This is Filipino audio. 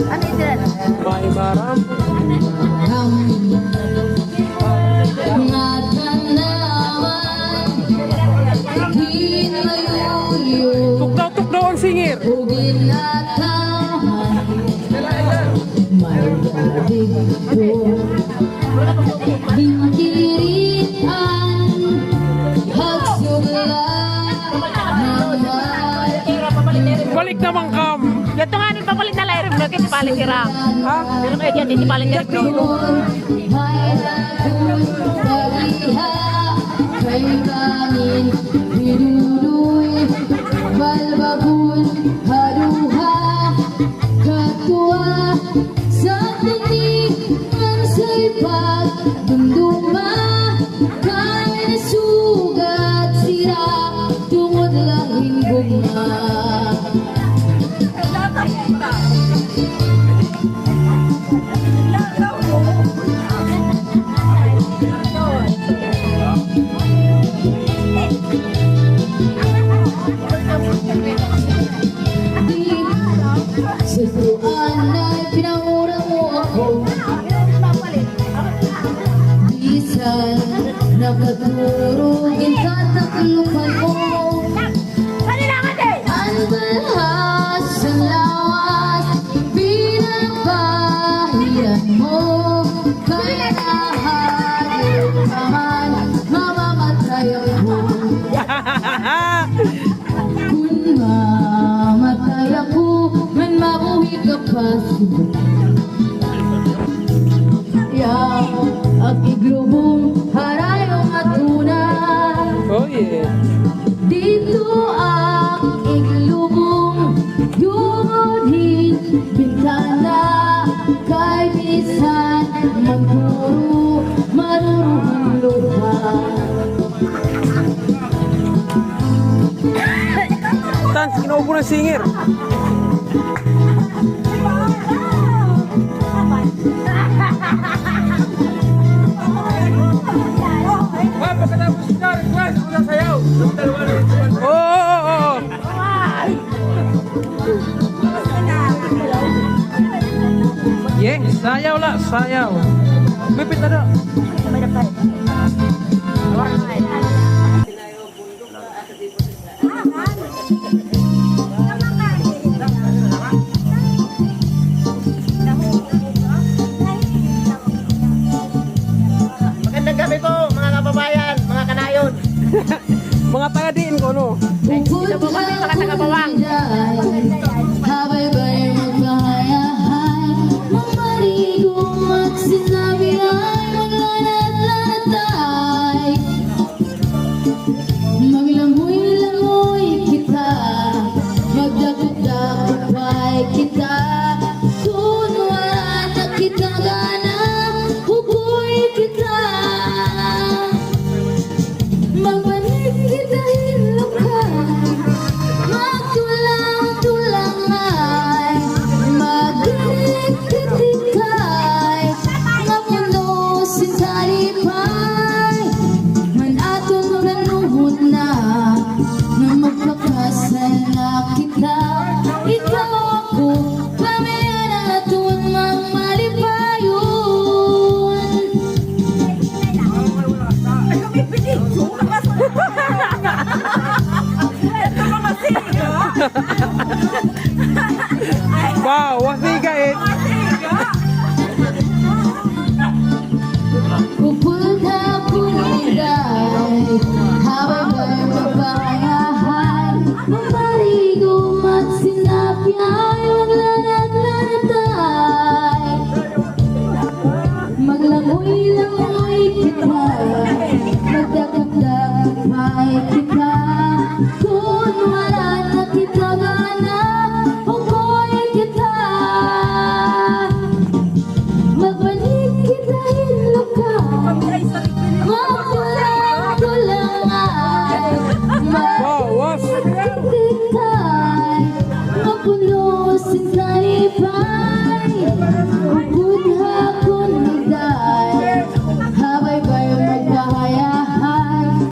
Ano yun? May maram. Tukdaw ang singir. Balik naman kam. Ito nga ni papalit na lahirim na kasi palit irang. Ha? Pero kayo dyan, hindi palit na rin. Balbagun haruha katua sa tinig ng sipag dumduma kaya na sugat sira tungod lahing gugma. Sa tuan ay pinahura mo ako, bisan nakaturugin ka taklukan mo. Ang balhas ang lawas, pinapahiyan mo. Kaya nahagil ka man, mamamatay ako. Kung mamatay ako, man mabuhi ka pa subok. Ang iglubong harayong matuna. Oh yeah. Dito ang iglubong yungudhin bintana. Kay bisan magpuro maruruhang lupa. Tans, kinaupo ng singir. Pagkatapos na, request ko na sayaw. Oo. Yeah, sayaw la, sayaw. Bipit na na. Magandang gabi po mga kababayan, mga kanayon. Mga taga-diin ko, no? Bukod sa tagabawang habay-bay magbahayahay, mamarigong at sinabi ay maglanat-lanatay. Maglangoy-langoy kita, magdakot-dakot kita. Kung wala na kita gana, hukoy kita. Magbalik kita hinlukay, magtulang-tulang ay magaling kitikay, mapuno si talipay. Manatong kanuhod na magpakasal na kita. Ikaw ako, pamilya natin mga malipayon. Wow, wasigain. Pupunta punigay, habay-bay magbahayahay, mamarigo at sinapyay, maglanat-lanatay. Maglangoy-langoy kita, magdakot-dakot kita. Kung wala na kita gana, hukoy kita. Magbalik kita hinlukay, magtulang-tulang ay Wow, was. magkitikay, mapuno si talipay.